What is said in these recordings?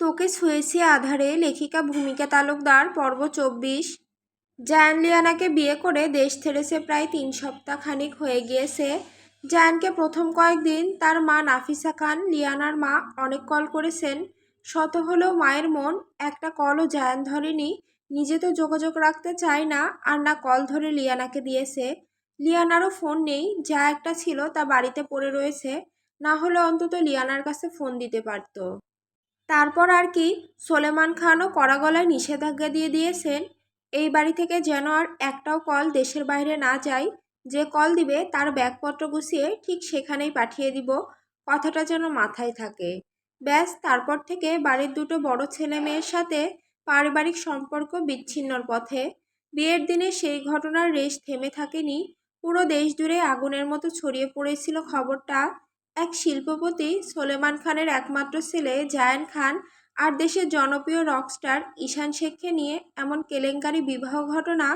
তোকে ছুঁয়েছি আঁধারে, লেখিকা ভূমিকা তালুকদার, পর্ব 24। জায়ান লিয়ানাকে বিয়ে করে দেশ ছেড়েছে প্রায় 3 সপ্তাহ খানিক হয়ে গিয়েছে। জায়ানকে প্রথম কয়েকদিন তার মা নাফিসা খান, লিয়ানার মা, অনেক কল করেছেন। শত হলেও মায়ের মন একটা কলও জায়ান ধরেনি। নিজে তো যোগাযোগ রাখতে চায় না, আর না কল ধরে লিয়ানাকে দিয়েছে। লিয়ানারও ফোন নেই, যা একটা ছিল তা বাড়িতে পড়ে রয়েছে। না হলে অন্তত লিয়ানার কাছে ফোন দিতে পারত। তারপর আর কি, সোলেমান খানও কড়া গলায় নিষেধাজ্ঞা দিয়ে দিয়েছেন এই বাড়ি থেকে যেন আর একটাও কল দেশের বাইরে না যায়। যে কল দিবে তার ব্যাগপত্র গুছিয়ে ঠিক সেখানেই পাঠিয়ে দিব, কথাটা যেন মাথায় থাকে। ব্যাস, তারপর থেকে বাড়ির দুটো বড় ছেলে মেয়ের সাথে পারিবারিক সম্পর্ক বিচ্ছিন্নর পথে। বিয়ের দিনে সেই ঘটনার রেশ থেমে থাকেনি। পুরো দেশ জুড়ে আগুনের মতো ছড়িয়ে পড়েছিল খবরটা। এক শিল্পপতি সোলেমান খানের একমাত্র ছেলে জায়ান খান আর দেশের জনপ্রিয় রকস্টার ঈশান শেখকে নিয়ে এমন কেলেঙ্কারি বিবাহ ঘটনা।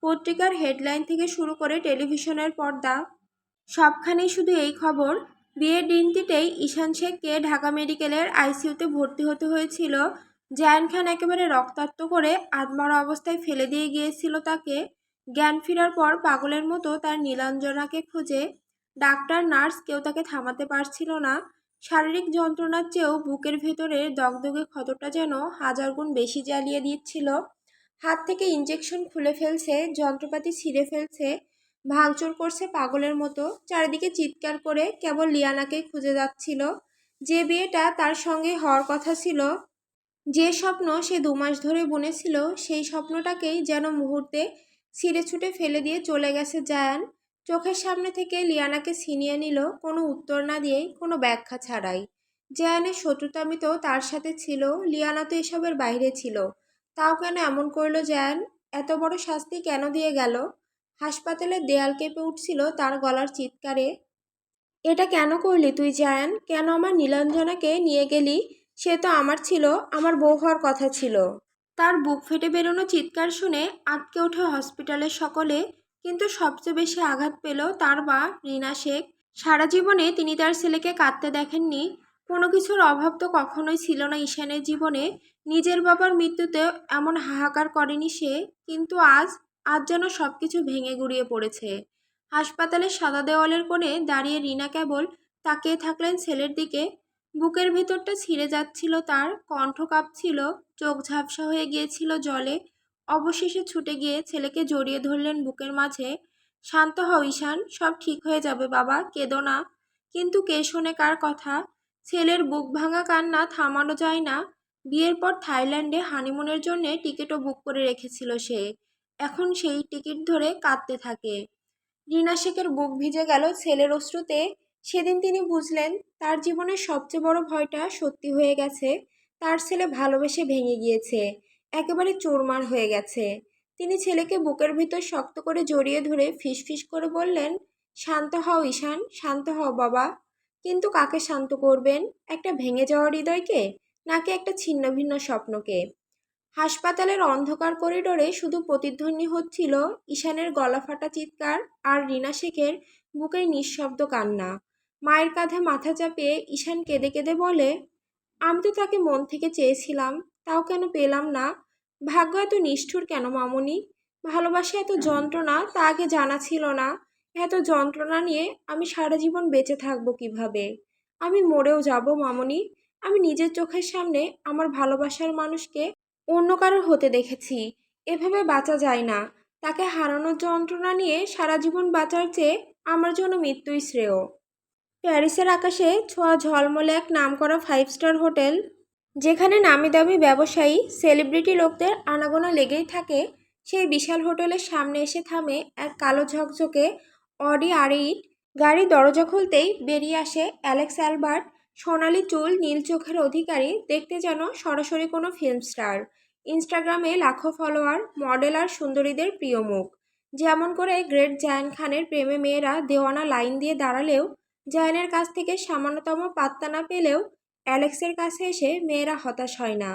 পত্রিকার হেডলাইন থেকে শুরু করে টেলিভিশনের পর্দা, সবখানেই শুধু এই খবর। বিয়ের দিনটিতেই ঈশান শেখকে ঢাকা মেডিকেলের আইসিইউতে ভর্তি হতে হয়েছিল। জায়ান খান একেবারে রক্তাক্ত করে আধমরা অবস্থায় ফেলে দিয়ে গিয়েছিল তাকে। জ্ঞান ফেরার পর পাগলের মতো তার নীলাঞ্জনাকে খুঁজে ডাক্তার নার্স কেউ তাকে থামাতে পারছিল না। শারীরিক যন্ত্রণার চেয়েও বুকের ভেতরের দগদগে ক্ষতটা যেন 1000 গুণ বেশি জ্বালিয়ে দিচ্ছিল। হাত থেকে ইঞ্জেকশন খুলে ফেলছে, যন্ত্রপাতি ছিঁড়ে ফেলছে, ভাঙচুর করছে পাগলের মতো। চারিদিকে চিৎকার করে কেবল লিয়ানাকেই খুঁজে যাচ্ছিল। যে বিয়েটা তার সঙ্গে হওয়ার কথা ছিল, যে স্বপ্ন সে 2 মাস ধরে বুনেছিল, সেই স্বপ্নটাকেই যেন মুহূর্তে ছিঁড়ে ছুটে ফেলে দিয়ে চলে গেছে জায়ান। চোখের সামনে থেকে লিয়ানাকে ছিনিয়ে নিল, কোনো উত্তর না দিয়েই, কোনো ব্যাখ্যা ছাড়াই। জায়ানের শত্রুতামি তো তার সাথে ছিল, লিয়ানা তো এসবের বাইরে ছিল। তাও কেন এমন করলো জায়ান? এত বড় শাস্তি কেন দিয়ে গেল? হাসপাতালের দেয়াল কেঁপে উঠছিল তার গলার চিৎকারে। এটা কেন করলি তুই জায়ান? কেন আমার নীলাঞ্জনাকে নিয়ে গেলি? সে তো আমার ছিল, আমার বউ হওয়ার কথা ছিল। তার বুক ফেটে বেরোনো চিৎকার শুনে আঁতকে ওঠে হসপিটালের সকলে। কিন্তু সবচেয়ে বেশি আঘাত পেল তার মা রিনা শেখ। সারা জীবনে তিনি তার ছেলেকে কাঁদতে দেখেননি। কোনো কিছুর অভাব তো কখনোই ছিল না ঈশানের জীবনে। নিজের বাবার মৃত্যুতে এমন হাহাকার করেনি সে। কিন্তু আজ আজ যেন সবকিছু ভেঙে গুঁড়িয়ে পড়েছে। হাসপাতালের সাদা দেওয়ালের কোণে দাঁড়িয়ে রিনা কেবল তাকিয়ে থাকলেন ছেলের দিকে। বুকের ভেতরটা ছিঁড়ে যাচ্ছিল তার, কণ্ঠ কাঁপছিল, চোখ ঝাপসা হয়ে গিয়েছিল জলে। অবশেষে ছুটে গিয়ে ছেলেকে জড়িয়ে ধরলেন বুকের মাঝে। শান্ত হও ঈশান, সব ঠিক হয়ে যাবে বাবা, কেঁদো না। কিন্তু কে শোনে কার কথা? ছেলের বুক ভাঙা কান্না থামানো যায় না। বিয়ের পর থাইল্যান্ডে হানিমুনের জন্য টিকিটও বুক করে রেখেছিল সে। এখন সেই টিকিট ধরে কাঁদতে থাকে। রিনা শেখের বুক ভিজে গেল ছেলের অশ্রুতে। সেদিন তিনি বুঝলেন তার জীবনের সবচেয়ে বড় ভয়টা সত্যি হয়ে গেছে। তার ছেলে ভালোবেসে ভেঙে গিয়েছে, একেবারে চুরমার হয়ে গেছে। তিনি ছেলেকে বুকের ভিতর শক্ত করে জড়িয়ে ধরে ফিসফিস করে বললেন, শান্ত হও ঈশান, শান্ত হও বাবা। কিন্তু কাকে শান্ত করবেন? একটা ভেঙে যাওয়া হৃদয়কে, নাকি একটা ছিন্ন ভিন্ন স্বপ্নকে? হাসপাতালের অন্ধকার করিডোরে শুধু প্রতিধ্বনি হচ্ছিল ঈশানের গলাফাটা চিৎকার আর রিনা শেখের বুকের নিঃশব্দ কান্না। মায়ের কাঁধে মাথা চাপিয়ে ঈশান কেঁদে কেঁদে বলে, আমি তো তাকে মন থেকে চেয়েছিলাম, তাও কেন পেলাম না? ভাগ্য এত নিষ্ঠুর কেন মামুনি? ভালোবাসা এত যন্ত্রণা, তা আগে জানা ছিল না। এত যন্ত্রণা নিয়ে আমি সারা জীবন বেঁচে থাকবো কিভাবে? আমি মরেও যাব মামুনি। আমি নিজের চোখের সামনে আমার ভালোবাসার মানুষকে অন্য কারোর হতে দেখেছি। এভাবে বাঁচা যায় না। তাকে হারানোর যন্ত্রণা নিয়ে সারা জীবন বাঁচার চেয়ে আমার জন্য মৃত্যুই শ্রেয়। প্যারিসের আকাশে ছোঁয়া ঝলমলে এক নামকরা 5 স্টার হোটেল, যেখানে নামি দামি ব্যবসায়ী সেলিব্রিটি লোকদের আনাগোনা লেগেই থাকে। সেই বিশাল হোটেলের সামনে এসে থামে এক কালো ঝকঝকে অডি R8 গাড়ি। দরজা খুলতেই বেরিয়ে আসে অ্যালেক্স অ্যালবার্ট, সোনালি চুল, নীল চোখের অধিকারী, দেখতে যেন সরাসরি কোনো ফিল্ম স্টার। ইনস্টাগ্রামে লাখো ফলোয়ার, মডেল আর সুন্দরীদের প্রিয় মুখ। যেমন করে গ্রেট জায়ান খানের প্রেমে মেয়েরা দেওয়ানা লাইন দিয়ে দাঁড়ালেও, জায়ানের কাছ থেকে সামান্যতম পাত্তা না পেলেও অ্যালেক্সের কাছে এসে মেয়েরা হতাশ হয় না।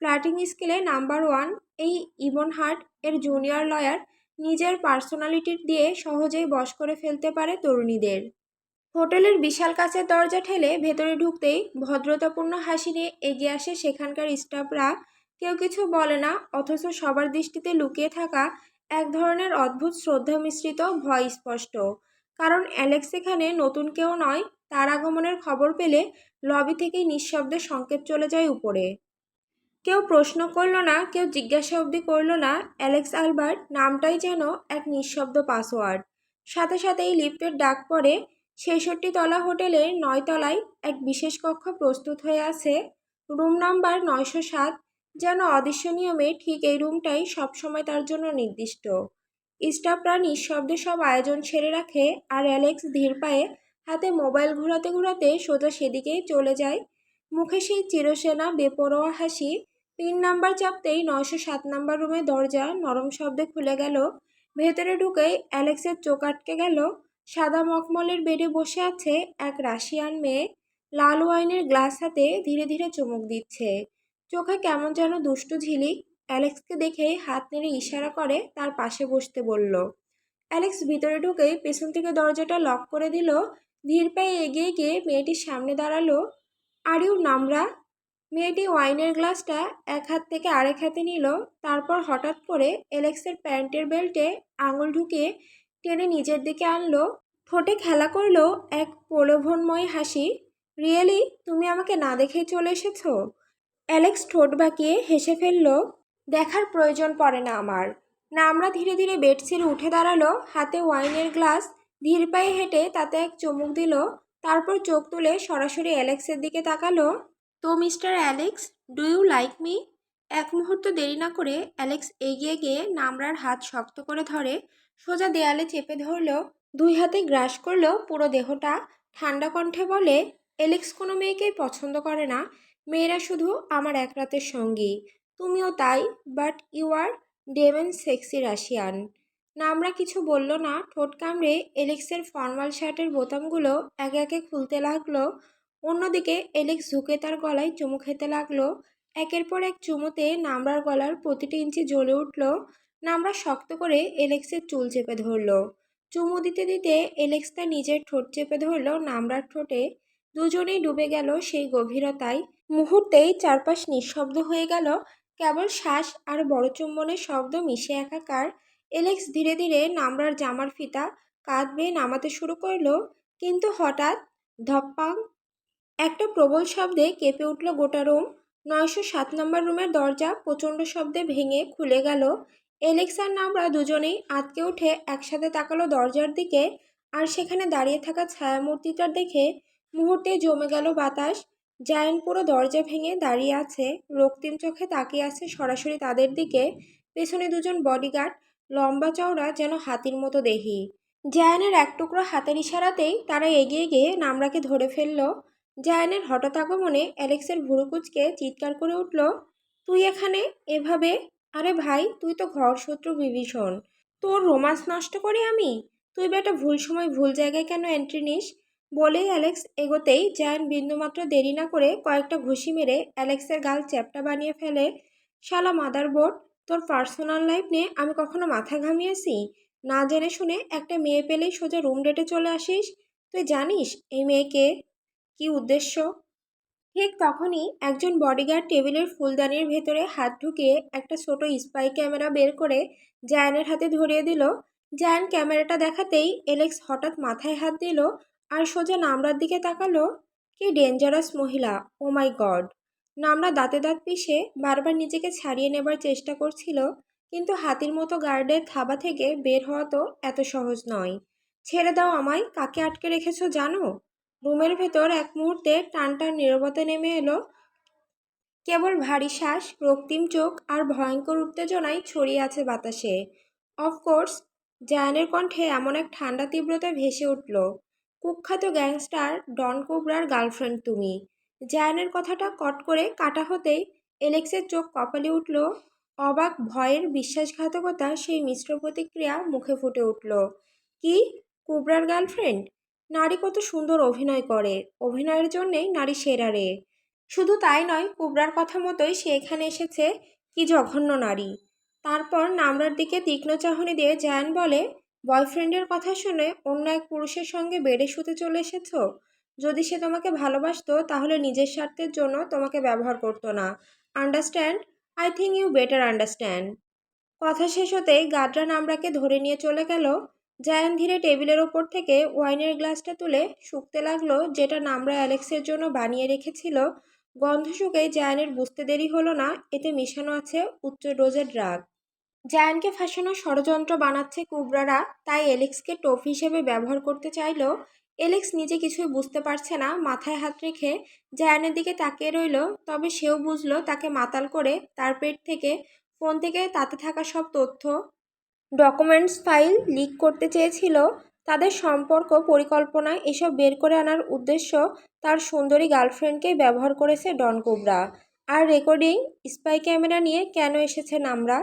ফ্ল্যাটিং স্কেলে নাম্বার 1 এই ইবন হার্ট এর জুনিয়র লয়ার নিজের পার্সোনালিটি দিয়ে সহজেই বশ করে ফেলতে পারে তরুণীদের। হোটেলের বিশাল কাচের দরজা ঠেলে ভেতরে ঢুকতেই ভদ্রতাপূর্ণ হাসি নিয়ে এগিয়ে আসে সেখানকার স্টাফরা। কেউ কিছু বলে না, অথচ সবার দৃষ্টিতে লুকিয়ে থাকা এক ধরনের অদ্ভুত শ্রদ্ধা মিশ্রিত ভয় স্পষ্ট। কারণ অ্যালেক্স এখানে নতুন কেউ নয়। তার আগমনের খবর পেলে লবি থেকেই নিঃশব্দে সংকেত চলে যায় উপরে। কেউ প্রশ্ন করল না, কেউ জিজ্ঞাসা অবধি করল না। অ্যালেক্স আলবার্ট নামটাই যেন এক নিঃশব্দ পাসওয়ার্ড। সাথে সাথেই লিফটের ডাক পড়ে। ৬৬ তলা হোটেলের ৯ তলায় এক বিশেষ কক্ষ প্রস্তুত হয়ে আছে। Room number ৯০৭। যেন অদৃশ্য নিয়মে ঠিক এই রুমটাই সবসময় তার জন্য নির্দিষ্ট। স্টাফরা নিঃশব্দে সব আয়োজন সেরে রাখে, আর অ্যালেক্স ধীর পায়ে হাতে মোবাইল ঘোরাতে ঘোরাতে সোজা সেদিকেই চলে যায়। মুখে সেই চিরসেনা বেপরোয়া হাসি। পিন নাম্বার চাপতেই ৯০৭ নম্বর রুমের দরজা নরম শব্দে খুলে গেল। ভেতরে ঢুকেই অ্যালেক্সের চোখ আটকে গেল। সাদা মখমলের বেডে বসে আছে এক রাশিয়ান মেয়ে। লাল ওয়াইনের গ্লাস হাতে ধীরে ধীরে চুমুক দিচ্ছে। চোখে কেমন যেন দুষ্টু ঝিলিক। অ্যালেক্সকে দেখে হাত নেড়ে ইশারা করে তার পাশে বসতে বলল। অ্যালেক্স ভিতরে ঢুকেই পেছন থেকে দরজাটা লক করে দিল। ধীর পায়ে এগিয়ে গিয়ে মেয়েটির সামনে দাঁড়ালো। Are you নামরা? মেয়েটি ওয়াইনের গ্লাসটা এক হাত থেকে আরেক হাতে নিল। তারপর হঠাৎ করে অ্যালেক্সের প্যান্টের বেল্টে আঙুল ঢুকিয়ে টেনে নিজের দিকে আনলো। ঠোঁটে খেলা করলো এক প্রলোভনময় হাসি। রিয়েলি, তুমি আমাকে না দেখেই চলে এসেছো? অ্যালেক্স ঠোঁট বাঁকিয়ে হেসে ফেলল। দেখার প্রয়োজন পড়ে না আমার। নামরা ধীরে ধীরে বেড ছেড়ে উঠে দাঁড়ালো, হাতে ওয়াইনের গ্লাস। ধীর পায়ে হেঁটে তাতে এক চুমুক দিল। তারপর চোখ তুলে সরাসরি অ্যালেক্সের দিকে তাকালো। তো mister Alex, do you like me? এক মুহূর্ত দেরি না করে অ্যালেক্স এগিয়ে গিয়ে নামরার হাত শক্ত করে ধরে সোজা দেয়ালে চেপে ধরল। দুই হাতে গ্রাস করল পুরো দেহটা। ঠান্ডা কণ্ঠে বলে, অ্যালেক্স কোনো মেয়েকেই পছন্দ করে না। মেয়েরা শুধু আমার এক রাতের সঙ্গী। তুমিও তাই, but you are damn sexy Russian. Namra কিছু বলল না। ঠোঁট কামড়ে এলেক্সের ফর্মাল শার্টের বোতামগুলো একে একে খুলতে লাগলো। অন্যদিকে এলেক্স ঝুঁকে তার গলায় চুমু খেতে লাগলো। একের পর এক চুমুতে নামরার গলার প্রতিটি ইঞ্চি জ্বলে উঠল। নামরা শক্ত করে এলেক্সের চুল চেপে ধরল। চুমু দিতে দিতে এলেক্স তার নিজের ঠোঁট চেপে ধরল নামরার ঠোঁটে। দুজনেই ডুবে গেল সেই গভীরতায়। মুহূর্তেই চারপাশ নিঃশব্দ হয়ে গেল। কেবল শ্বাস আর বড় চুম্বনের শব্দ মিশে একাকার। এলেক্স ধীরে ধীরে নামরার জামার ফিতা কাঁধ বেয়ে নামাতে শুরু করলো। কিন্তু হঠাৎ ধপ্পাং একটা প্রবল শব্দে কেঁপে উঠল গোটা রুম। ৯০৭ নম্বর রুমের দরজা প্রচণ্ড শব্দে ভেঙে খুলে গেল। এলেক্স আর নামরা দুজনেই আঁতকে উঠে একসাথে তাকালো দরজার দিকে। আর সেখানে দাঁড়িয়ে থাকা ছায়ামূর্তিটা দেখে মুহূর্তে জমে গেল বাতাস। জায়ান্ট পুরো দরজা ভেঙে দাঁড়িয়ে আছে, রক্তিম চোখে তাকিয়ে আছে সরাসরি তাদের দিকে। পেছনে দুজন বডিগার্ড, লম্বা চওড়া যেন হাতির মতো দেহি। জায়ানের এক টুকরো হাতের ইশারাতেই তারা এগিয়ে গিয়ে নামরাকে ধরে ফেলল। জায়ানের হঠাৎ আগমনে অ্যালেক্সের ভুরু কুঁচকে চিৎকার করে উঠল, তুই এখানে এভাবে? আরে ভাই, তুই তো ঘর শত্রু বিভীষণ। তোর রোমান্স নষ্ট করি আমি? তুই বেটা ভুল সময় ভুল জায়গায় কেন এন্ট্রি নিস? বলেই অ্যালেক্স এগোতেই জায়ান বিন্দুমাত্র দেরি না করে কয়েকটা ঘুষি মেরে অ্যালেক্সের গাল চ্যাপ্টা বানিয়ে ফেলে। শালা মাদারবোর্ড, তোর পার্সোনাল লাইফ নিয়ে আমি কখনো মাথা ঘামিয়েছি? না জেনে শুনে একটা মেয়ে পেলেই সোজা রুম ডেটে চলে আসিস। তুই জানিস এই মেয়েকে কি উদ্দেশ্য? ঠিক তখনই একজন বডিগার্ড টেবিলের ফুলদানির ভেতরে হাত ঢুকিয়ে একটা ছোট স্পাই ক্যামেরা বের করে জায়ানের হাতে ধরিয়ে দিল। জায়ান ক্যামেরাটা দেখাতেই এলেক্স হঠাৎ মাথায় হাত দিল আর সোজা নামরার দিকে তাকালো। কি ডেঞ্জারাস মহিলা, ও মাই গড! নামরা দাঁতে দাঁত পিষে বারবার নিজেকে ছাড়িয়ে নেবার চেষ্টা করছিল, কিন্তু হাতির মতো গার্ডের থাবা থেকে বের হওয়া তো এত সহজ নয়। ছেড়ে দাও আমায়, কাকে আটকে রেখেছো জানো? রুমের ভেতর এক মুহূর্তে টানটান নীরবতা নেমে এলো। কেবল ভারী শ্বাস, রক্তিম চোখ আর ভয়ঙ্কর উত্তেজনায় ছড়িয়ে আছে বাতাসে। অফকোর্স, জায়ানের কণ্ঠে এমন এক ঠান্ডা তীব্রতা ভেসে উঠল। কুখ্যাত গ্যাংস্টার ডন কোবরার গার্লফ্রেন্ড তুমি। জায়ানের কথাটা কট করে কাটা হতেই এলেক্সের চোখ কপালে উঠল। অবাক, ভয়ের, বিশ্বাসঘাতকতা সেই মিশ্র প্রতিক্রিয়া মুখে ফুটে উঠল। কি? কোবরার গার্লফ্রেন্ড? নারী কত সুন্দর অভিনয় করে, অভিনয়ের জন্যেই নারী সেরা রে। শুধু তাই নয়, কুবরার কথা মতোই সে এখানে এসেছে। কি জঘন্য নারী! তারপর নামরার দিকে তীক্ষ্ণ চাহনি দিয়ে জায়ান বলে, বয়ফ্রেন্ডের কথা শুনে অন্য এক পুরুষের সঙ্গে বেডে শুতে চলে এসেছো? যদি সে তোমাকে ভালোবাসতো তাহলে নিজের স্বার্থের জন্য তোমাকে ব্যবহার করতো না। Understand? I think you better understand. কথা শেষ হতেই গাড্রা নামরাকে ধরে নিয়ে চলে গেল। জায়ান ধীরে টেবিলের ওপর থেকে ওয়াইনের গ্লাসটা তুলে শুকতে লাগলো, যেটা নামরা অ্যালেক্সের জন্য বানিয়ে রেখেছিল। গন্ধ শুকে জায়ানের বুঝতে দেরি হলো না, এতে মিশানো আছে উচ্চ ডোজের ড্রাগ। জায়ানকে ফাঁসানোর ষড়যন্ত্র বানাচ্ছে কুবরারা, তাই এলেক্সকে টোপ হিসেবে ব্যবহার করতে চাইলো। এলেক্স নিজে কিছুই বুঝতে পারছে না, মাথায় হাত রেখে জায়ানের দিকে তাকিয়ে রইল। তবে সেও বুঝলো তাকে মাতাল করে তার পেট থেকে, ফোন থেকে তাতে থাকা সব তথ্য, ডকুমেন্টস, ফাইল লিক করতে চেয়েছিল। তাদের সম্পর্ক পরিকল্পনায় এসব বের করে আনার উদ্দেশ্য তার সুন্দরী গার্লফ্রেন্ডকেই ব্যবহার করেছে ডন কোবরা। আর রেকর্ডিং স্পাই ক্যামেরা নিয়ে কেন এসেছে নামরা?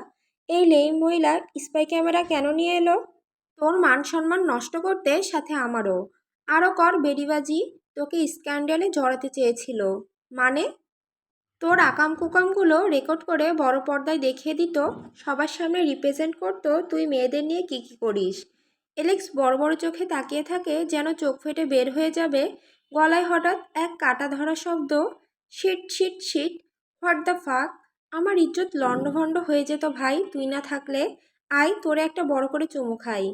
এই লেই মহিলা স্পাই ক্যামেরা কেন নিয়ে এলো? তোর মান সম্মান নষ্ট করতে, সাথে আমারও। আরও কর বেডিবাজি। তোকে স্ক্যান্ডালে জড়াতে চেয়েছিল। মানে? তোর আকাম কুকামগুলো রেকর্ড করে বড় পর্দায় দেখিয়ে দিত, সবার সামনে রিপ্রেজেন্ট করতো তুই মেয়েদের নিয়ে কী কী করিস। এলেক্স বড় বড় চোখে তাকিয়ে থাকে, যেন চোখ ফেটে বের হয়ে যাবে। গলায় হঠাৎ এক কাটা ধরা শব্দ। Shit shit shit. What the fuck. আমার ইজ্জত লণ্ডভণ্ড হয়ে যেত ভাই তুই না থাকলে। আয় তোরে একটা বড় করে চুমু খাই।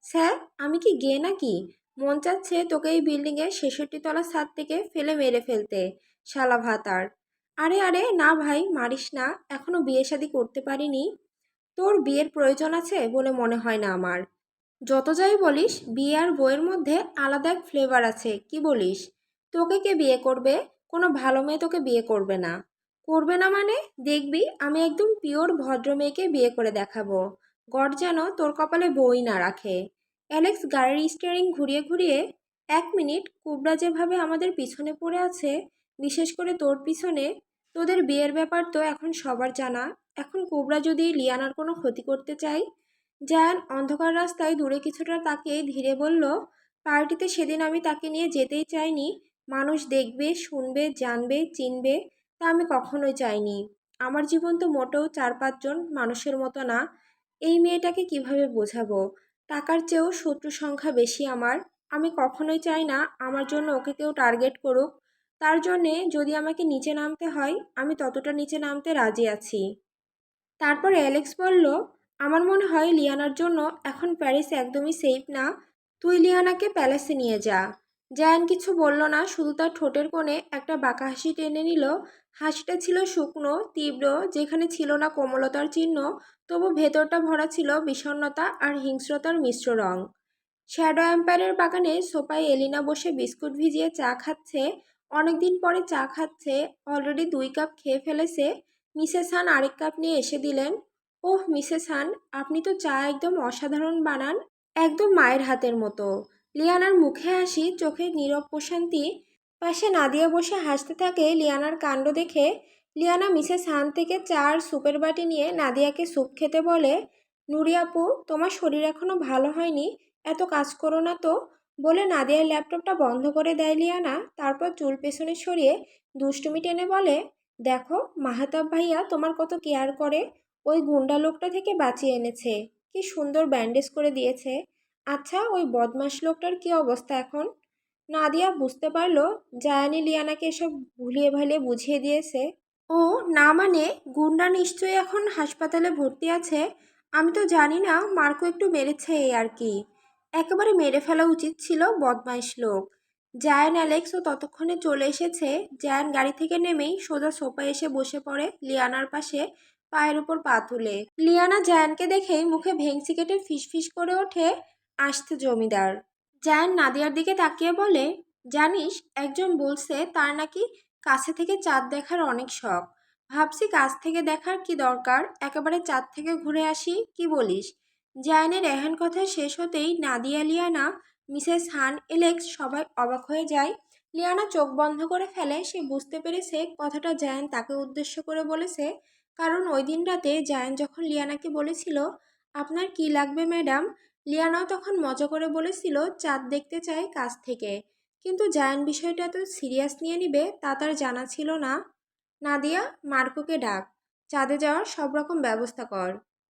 স্যার, আমি কি গে নাকি? মন চাচ্ছে তোকে এই বিল্ডিংয়ের ৬৬ তলা ছাদ থেকে ফেলে মেরে ফেলতে, শালা ভাতার। আরে আরে না ভাই, মারিস না, এখনো বিয়ে শাদী করতে পারিনি। তোর বিয়ের প্রয়োজন আছে বলে মনে হয় না আমার। যত যাই বলিস, বিয়ে আর বইয়ের মধ্যে আলাদা এক ফ্লেভার আছে, কি বলিস? তোকে কে বিয়ে করবে? কোনো ভালো মেয়ে তোকে বিয়ে করবে না। করবে না মানে? দেখবি আমি একদম পিওর ভদ্র মেয়েকে বিয়ে করে দেখাবো। গড যেন তোর কপালে বই না রাখে। অ্যালেক্স গাড়ির স্টিয়ারিং ঘুরিয়ে ঘুরিয়ে, 1 মিনিট, কুবরা যেভাবে আমাদের পিছনে পড়ে আছে, বিশেষ করে তোর পিছনে, তোদের বিয়ের ব্যাপার তো এখন সবার জানা। এখন কুবরা যদি লিয়ানার কোনো ক্ষতি করতে চায়। জায়ান অন্ধকার রাস্তায় দূরে কিছুটা তাকিয়ে ধীরে বলল, পার্টিতে সেদিন আমি তাকে নিয়ে যেতেই চাইনি। মানুষ দেখবে, শুনবে, জানবে, চিনবে, তা আমি কখনোই চাইনি। আমার জীবন তো মোটেও 4-5 জন মানুষের মতো না। এই মেয়েটাকে কিভাবে বোঝাবো? টাকার চেয়েও শত্রু সংখ্যা বেশি আমার। আমি কখনোই চাই না আমার জন্য ওকে কেউ টার্গেট করুক। তার জন্যে যদি আমাকে নিচে নামতে হয়, আমি ততটা নিচে নামতে রাজি আছি। তারপর অ্যালেক্স বলল, আমার মনে হয় লিয়ানার জন্য এখন প্যারিস একদমই সেফ না। তুই লিয়ানাকে প্যালেসে নিয়ে যা। জায়ান কিছু বলল না, শুধু তার ঠোঁটের কোণে একটা বাঁকা হাসি টেনে নিল। হাসিটা ছিল শুকনো, তীব্র, যেখানে ছিল না কোমলতার চিহ্ন, তবু ভেতরটা ভরা ছিল বিষণ্ণতা আর হিংস্রতার মিশ্র রং। শ্যাডো এম্পায়ারের বাগানে সোফায় এলিনা বসে বিস্কুট ভিজিয়ে চা খাচ্ছে। অনেকদিন পরে চা খাচ্ছে, অলরেডি 2 কাপ খেয়ে ফেলেছে। মিসেস হান আরেক কাপ নিয়ে এসে দিলেন। ওহ মিসেস হান, আপনি তো চা একদম অসাধারণ বানান, একদম মায়ের হাতের মতো। লিয়ানার মুখে হাসি, চোখে নীরব প্রশান্তি। পাশে নাদিয়া বসে হাসতে থাকে লিয়ানার কাণ্ড দেখে। লিয়ানা মিসেস হান থেকে চা আর স্যুপের বাটি নিয়ে নাদিয়াকে স্যুপ খেতে বলে। নুরি আপু, তোমার শরীর এখনো ভালো হয়নি, এত কাজ করো না তো। বলে নাদিয়ার ল্যাপটপটা বন্ধ করে দেয় লিয়ানা। তারপর চুল পেছনে সরিয়ে দুষ্টুমি টেনে বলে, দেখো মাহাতাব ভাইয়া তোমার কত কেয়ার করে। ওই গুন্ডা লোকটা থেকে বাঁচিয়ে এনেছে, কি সুন্দর ব্যান্ডেজ করে দিয়েছে। আচ্ছা ওই বদমাশ লোকটার কি অবস্থা এখন? নাদিয়া বুঝতে পারল জায়ানি লিয়ানাকে এসব ভুলিয়ে ভালিয়ে বুঝিয়ে দিয়েছে। ও না মানে, গুন্ডা নিশ্চয়ই এখন হাসপাতালে ভর্তি আছে। আমি তো জানি না, মার্কো একটু মেরেছে এই আর কি। একেবারে মেরে ফেলা উচিত ছিল, বদমাইশ লোক। জায়ান অ্যালেক্সও ততক্ষণে চলে এসেছে। জায়ান গাড়ি থেকে নেমেই সোজা সোফায় এসে বসে পড়ে লিয়ানার পাশে, পায়ের উপর পা তুলে। লিয়ানা জায়ানকে দেখেই মুখে ভেংচি কেটে ফিসফিস করে ওঠে, আসতে জমিদার। জায়ান নাদিয়ার দিকে তাকিয়ে বলে, জানিস একজন বলছে তার নাকি কাছে থেকে চাঁদ দেখার অনেক শখ। ভাবছি কাছ থেকে দেখার কি দরকার, একেবারে চাঁদ থেকে ঘুরে আসি, কি বলিস? জায়ানের এহেন কথা শেষ হতেই নাদিয়া, লিয়ানা, মিসেস হান, এলেক্স সবাই অবাক হয়ে যায়। লিয়ানা চোখ বন্ধ করে ফেলে, সে বুঝতে পেরেছে কথাটা জায়ান তাকে উদ্দেশ্য করে বলেছে। কারণ ওই দিন রাতে জায়ান যখন লিয়ানাকে বলেছিল, আপনার কি লাগবে ম্যাডাম, লিয়ানাও তখন মজা করে বলেছিল চাঁদ দেখতে চায় কাছ থেকে। কিন্তু জায়ান বিষয়টা এত সিরিয়াস নিয়ে নিবে তা তার জানা ছিল না। নাদিয়া, মার্কোকে ডাক, চাঁদে যাওয়ার সব রকম ব্যবস্থা কর।